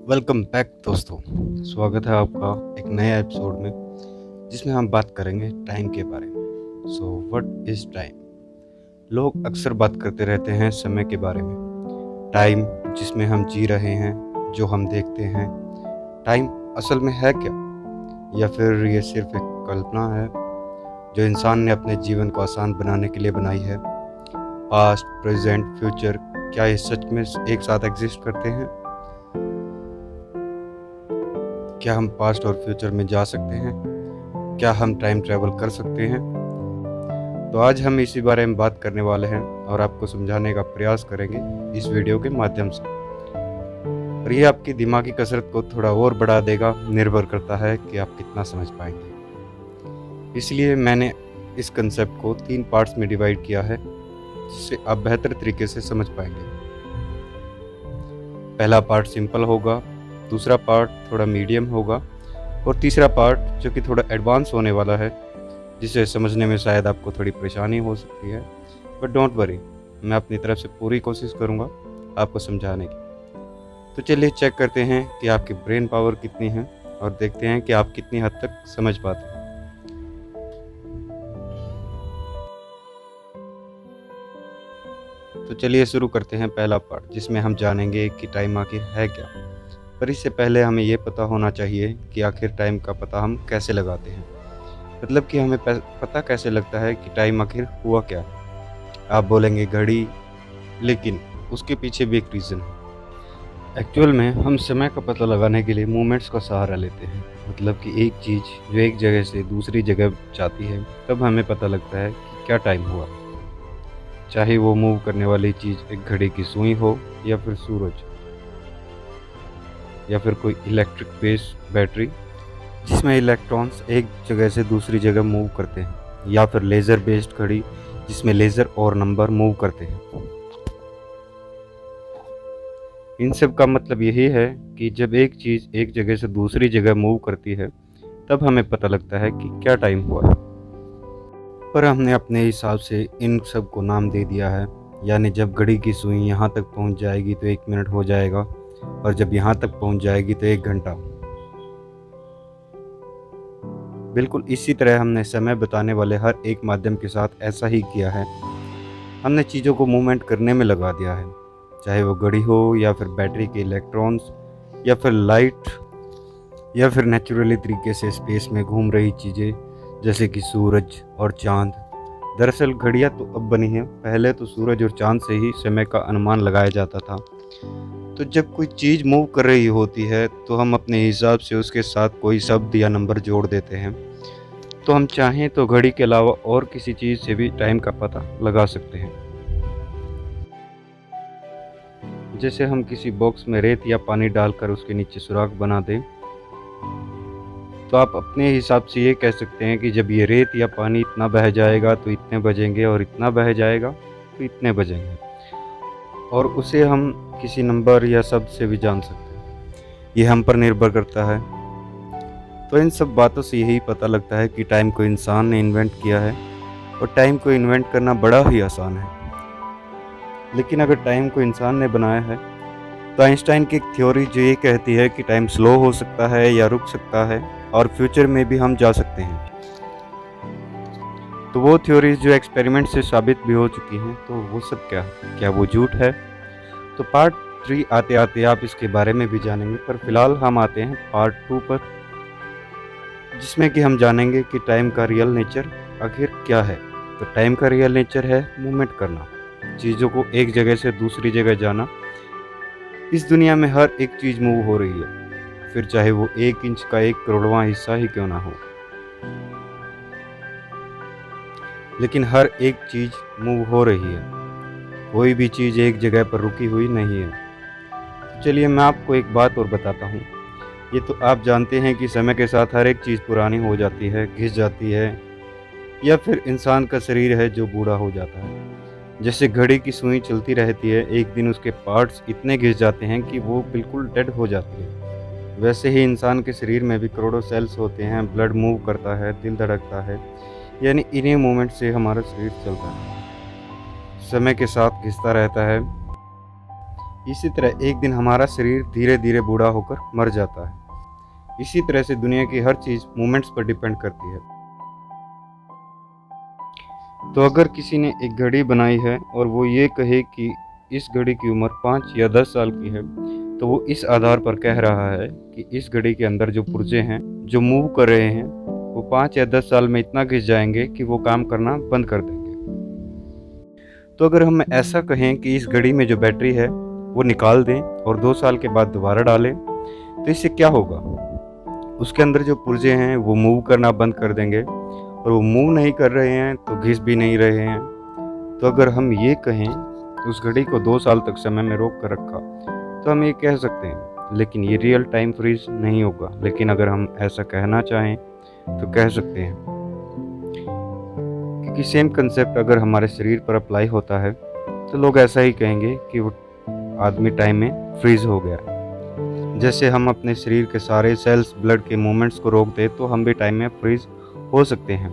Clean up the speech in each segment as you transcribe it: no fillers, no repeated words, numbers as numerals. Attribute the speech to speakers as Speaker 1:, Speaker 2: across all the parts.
Speaker 1: Welcome back दोस्तों। स्वागत है आपका एक नए एपिसोड में जिसमें हम बात करेंगे टाइम के बारे में। So what is time. लोग अक्सर बात करते रहते हैं समय के बारे में। टाइम जिसमें हम जी रहे हैं, जो हम देखते हैं। टाइम असल में है क्या, या फिर ये सिर्फ एक कल्पना है जो इंसान ने अपने जीवन को आसान बनाने के लिए बनाई है। पास्ट, प्रेजेंट, फ्यूचर, क्या ये सच में एक साथ एग्जिस्ट करते हैं? क्या हम पास्ट और फ्यूचर में जा सकते हैं? क्या हम टाइम ट्रैवल कर सकते हैं? तो आज हम इसी बारे में बात करने वाले हैं और आपको समझाने का प्रयास करेंगे इस वीडियो के माध्यम से। और ये आपकी दिमागी कसरत को थोड़ा और बढ़ा देगा, निर्भर करता है कि आप कितना समझ पाएंगे। इसलिए मैंने इस कंसेप्ट को 3 पार्ट्स में डिवाइड किया है जिससे आप बेहतर तरीके से समझ पाएंगे। पहला पार्ट सिंपल होगा, दूसरा पार्ट थोड़ा मीडियम होगा और तीसरा पार्ट जो कि थोड़ा एडवांस होने वाला है, जिसे समझने में शायद आपको थोड़ी परेशानी हो सकती है। बट डोंट वरी, मैं अपनी तरफ से पूरी कोशिश करूँगा आपको समझाने की। तो चलिए चेक करते हैं कि आपकी ब्रेन पावर कितनी है और देखते हैं कि आप कितनी हद तक समझ पाते हैं। तो चलिए शुरू करते हैं पहला पार्ट, जिसमें हम जानेंगे कि टाइम आखिर है क्या। पर इससे पहले हमें ये पता होना चाहिए कि आखिर टाइम का पता हम कैसे लगाते हैं। मतलब कि हमें पता कैसे लगता है कि टाइम आखिर हुआ क्या है। आप बोलेंगे घड़ी, लेकिन उसके पीछे भी एक रीज़न है। एक्चुअल में हम समय का पता लगाने के लिए मूवमेंट्स का सहारा लेते हैं। मतलब कि एक चीज़ जो एक जगह से दूसरी जगह जाती है, तब हमें पता लगता है कि क्या टाइम हुआ। चाहे वो मूव करने वाली चीज़ एक घड़ी की सुई हो, या फिर सूरज, या फिर कोई इलेक्ट्रिक बेस्ड बैटरी जिसमें इलेक्ट्रॉन्स एक जगह से दूसरी जगह मूव करते हैं, या फिर लेज़र बेस्ड घड़ी जिसमें लेज़र और नंबर मूव करते हैं। इन सब का मतलब यही है कि जब एक चीज़ एक जगह से दूसरी जगह मूव करती है, तब हमें पता लगता है कि क्या टाइम हुआ है। पर हमने अपने हिसाब से इन सब को नाम दे दिया है। यानी जब घड़ी की सुई यहाँ तक पहुँच जाएगी तो 1 मिनट हो जाएगा, और जब यहाँ तक पहुँच जाएगी तो 1 घंटा। बिल्कुल इसी तरह हमने समय बताने वाले हर एक माध्यम के साथ ऐसा ही किया है। हमने चीज़ों को मूवमेंट करने में लगा दिया है, चाहे वो घड़ी हो, या फिर बैटरी के इलेक्ट्रॉन्स, या फिर लाइट, या फिर नेचुरली तरीके से स्पेस में घूम रही चीज़ें जैसे कि सूरज और चाँद। दरअसल घड़ियाँ तो अब बनी हैं, पहले तो सूरज और चाँद से ही समय का अनुमान लगाया जाता था। तो जब कोई चीज़ मूव कर रही होती है तो हम अपने हिसाब से उसके साथ कोई शब्द या नंबर जोड़ देते हैं। तो हम चाहें तो घड़ी के अलावा और किसी चीज़ से भी टाइम का पता लगा सकते हैं। जैसे हम किसी बॉक्स में रेत या पानी डालकर उसके नीचे सुराख बना दें, तो आप अपने हिसाब से ये कह सकते हैं कि जब ये रेत या पानी इतना बह जाएगा तो इतने बजेंगे, और इतना बह जाएगा तो इतने बजेंगे। और उसे हम किसी नंबर या शब्द से भी जान सकते हैं। ये हम पर निर्भर करता है। तो इन सब बातों से यही पता लगता है कि टाइम को इंसान ने इन्वेंट किया है, और टाइम को इन्वेंट करना बड़ा ही आसान है। लेकिन अगर टाइम को इंसान ने बनाया है, तो आइंस्टाइन की एक थ्योरी जो ये कहती है कि टाइम स्लो हो सकता है या रुक सकता है, और फ्यूचर में भी हम जा सकते हैं। तो वो थ्योरीज जो एक्सपेरिमेंट से साबित भी हो चुकी हैं, तो वो सब क्या वो झूठ है? तो पार्ट 3 आते आते आप इसके बारे में भी जानेंगे। पर फिलहाल हम आते हैं पार्ट 2 पर, जिसमें कि हम जानेंगे कि टाइम का रियल नेचर आखिर क्या है। तो टाइम का रियल नेचर है मूवमेंट करना, चीज़ों को एक जगह से दूसरी जगह जाना। इस दुनिया में हर एक चीज़ मूव हो रही है, फिर चाहे वो 1 इंच का 1 करोड़वां हिस्सा ही क्यों ना हो, लेकिन हर एक चीज़ मूव हो रही है। कोई भी चीज़ एक जगह पर रुकी हुई नहीं है। तो चलिए मैं आपको एक बात और बताता हूँ। ये तो आप जानते हैं कि समय के साथ हर एक चीज़ पुरानी हो जाती है, घिस जाती है, या फिर इंसान का शरीर है जो बूढ़ा हो जाता है। जैसे घड़ी की सुई चलती रहती है, एक दिन उसके पार्ट्स इतने घिस जाते हैं कि वो बिल्कुल डेड हो जाती है। वैसे ही इंसान के शरीर में भी करोड़ों सेल्स होते हैं, ब्लड मूव करता है, दिल धड़कता है, यानी इन्हीं मूवमेंट से हमारा शरीर चलता है। समय के साथ घिसता रहता है, इसी तरह एक दिन हमारा शरीर धीरे धीरे बूढ़ा होकर मर जाता है। इसी तरह से दुनिया की हर चीज़ मोमेंट्स पर डिपेंड करती है। तो अगर किसी ने एक घड़ी बनाई है और वो ये कहे कि इस घड़ी की उम्र 5 या 10 साल की है, तो वो इस आधार पर कह रहा है कि इस घड़ी के अंदर जो पुर्जे हैं जो मूव कर रहे हैं वो 5 या 10 साल में इतना घिस जाएंगे कि वो काम करना बंद कर देंगे। तो अगर हम ऐसा कहें कि इस घड़ी में जो बैटरी है वो निकाल दें और 2 साल के बाद दोबारा डालें, तो इससे क्या होगा? उसके अंदर जो पुर्जे हैं वो मूव करना बंद कर देंगे, और वो मूव नहीं कर रहे हैं तो घिस भी नहीं रहे हैं। तो अगर हम ये कहें उस घड़ी को 2 साल तक समय में रोक कर रखा, तो हम ये कह सकते हैं, लेकिन ये रियल टाइम फ्रीज नहीं होगा। लेकिन अगर हम ऐसा कहना चाहें तो कह सकते हैं, क्योंकि सेम कंसेप्ट अगर हमारे शरीर पर अप्लाई होता है तो लोग ऐसा ही कहेंगे कि वो आदमी टाइम में फ्रीज हो गया। जैसे हम अपने शरीर के सारे सेल्स, ब्लड के मूवमेंट्स को रोक दें तो हम भी टाइम में फ्रीज हो सकते हैं।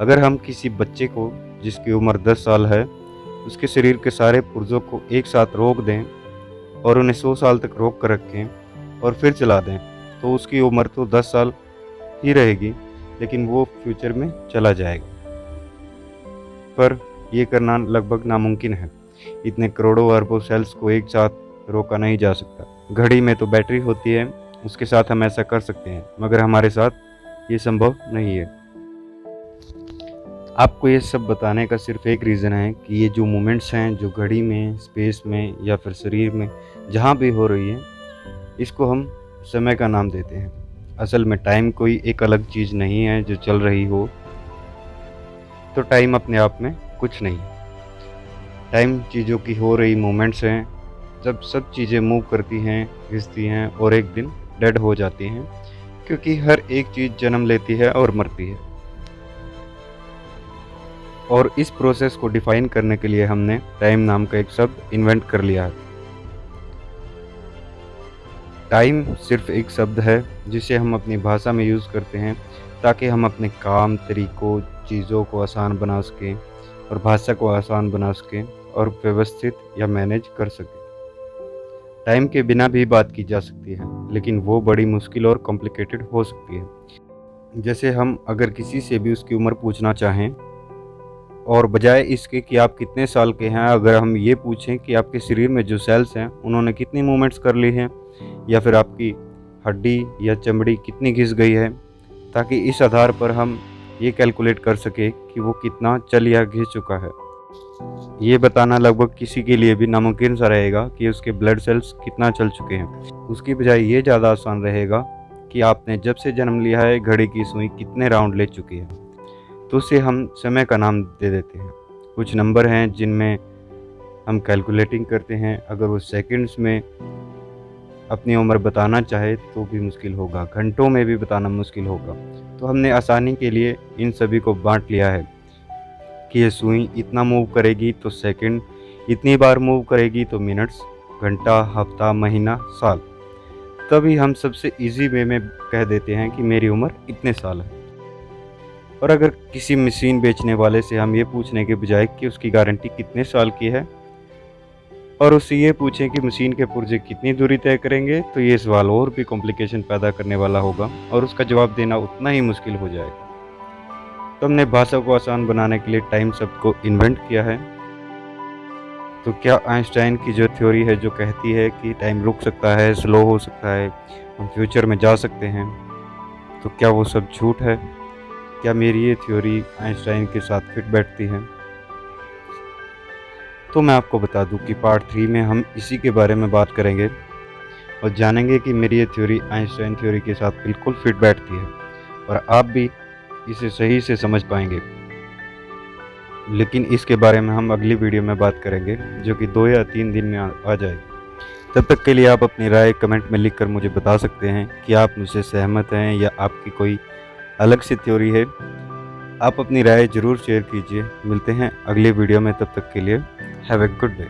Speaker 1: अगर हम किसी बच्चे को जिसकी उम्र 10 साल है उसके शरीर के सारे पुर्जों को एक साथ रोक दें और उन्हें 100 साल तक रोक कर रखें और फिर चला दें, तो उसकी उम्र तो 10 साल ही रहेगी, लेकिन वो फ्यूचर में चला जाएगा। पर यह करना लगभग नामुमकिन है। इतने करोड़ों अरबों सेल्स को एक साथ रोका नहीं जा सकता। घड़ी में तो बैटरी होती है, उसके साथ हम ऐसा कर सकते हैं, मगर हमारे साथ ये संभव नहीं है। आपको ये सब बताने का सिर्फ एक रीज़न है कि ये जो मूवमेंट्स हैं जो घड़ी में, स्पेस में या फिर शरीर में जहाँ भी हो रही है, इसको हम समय का नाम देते हैं। असल में टाइम कोई एक अलग चीज़ नहीं है जो चल रही हो। तो टाइम अपने आप में कुछ नहीं। टाइम चीज़ों की हो रही मूवमेंट्स हैं, जब सब चीज़ें मूव करती हैं, घिसती हैं और एक दिन डेड हो जाती हैं, क्योंकि हर एक चीज़ जन्म लेती है और मरती है। और इस प्रोसेस को डिफाइन करने के लिए हमने टाइम नाम का एक शब्द इन्वेंट कर लिया है। टाइम सिर्फ एक शब्द है जिसे हम अपनी भाषा में यूज़ करते हैं ताकि हम अपने काम, तरीकों, चीज़ों को आसान बना सकें और भाषा को आसान बना सकें और व्यवस्थित या मैनेज कर सकें। टाइम के बिना भी बात की जा सकती है, लेकिन वो बड़ी मुश्किल और कॉम्प्लिकेटेड हो सकती है। जैसे हम अगर किसी से भी उसकी उम्र पूछना चाहें और बजाय इसके कि आप कितने साल के हैं, अगर हम ये पूछें कि आपके शरीर में जो सेल्स हैं उन्होंने कितनी मूवमेंट्स कर ली हैं, या फिर आपकी हड्डी या चमड़ी कितनी घिस गई है, ताकि इस आधार पर हम ये कैलकुलेट कर सके कि वो कितना चल या घिस चुका है। ये बताना लगभग किसी के लिए भी नामुमकिन सा रहेगा कि उसके ब्लड सेल्स कितना चल चुके हैं। उसकी बजाय ये ज़्यादा आसान रहेगा कि आपने जब से जन्म लिया है घड़ी की सुई कितने राउंड ले चुकी है। तो उसे हम समय का नाम दे देते हैं। कुछ नंबर हैं जिनमें हम कैलकुलेटिंग करते हैं। अगर वो सेकंड्स में अपनी उम्र बताना चाहे तो भी मुश्किल होगा, घंटों में भी बताना मुश्किल होगा। तो हमने आसानी के लिए इन सभी को बांट लिया है कि ये सुई इतना मूव करेगी तो सेकंड, इतनी बार मूव करेगी तो मिनट्स, घंटा, हफ्ता, महीना, साल। तभी हम सबसे इजी वे में कह देते हैं कि मेरी उम्र इतने साल है। और अगर किसी मशीन बेचने वाले से हम ये पूछने के बजाय कि उसकी गारंटी कितने साल की है और उससे ये पूछें कि मशीन के पुर्जे कितनी दूरी तय करेंगे, तो ये सवाल और भी कॉम्प्लिकेशन पैदा करने वाला होगा और उसका जवाब देना उतना ही मुश्किल हो जाएगा। तो हमने भाषा को आसान बनाने के लिए टाइम शब्द को इन्वेंट किया है। तो क्या आइंस्टाइन की जो थ्योरी है जो कहती है कि टाइम रुक सकता है, स्लो हो सकता है, हम फ्यूचर में जा सकते हैं, तो क्या वो सब झूठ है? क्या मेरी ये थ्योरी आइंस्टाइन के साथ फिट बैठती है? तो मैं आपको बता दूं कि पार्ट 3 में हम इसी के बारे में बात करेंगे और जानेंगे कि मेरी ये थ्योरी आइंस्टाइन थ्योरी के साथ बिल्कुल फिट बैठती है और आप भी इसे सही से समझ पाएंगे। लेकिन इसके बारे में हम अगली वीडियो में बात करेंगे जो कि 2 या 3 दिन में आ जाएगी। तब तक के लिए आप अपनी राय कमेंट में लिखकर मुझे बता सकते हैं कि आप मुझसे सहमत हैं या आपकी कोई अलग सी थ्योरी है। आप अपनी राय ज़रूर शेयर कीजिए। मिलते हैं अगले वीडियो में, तब तक के लिए हैव ए गुड डे।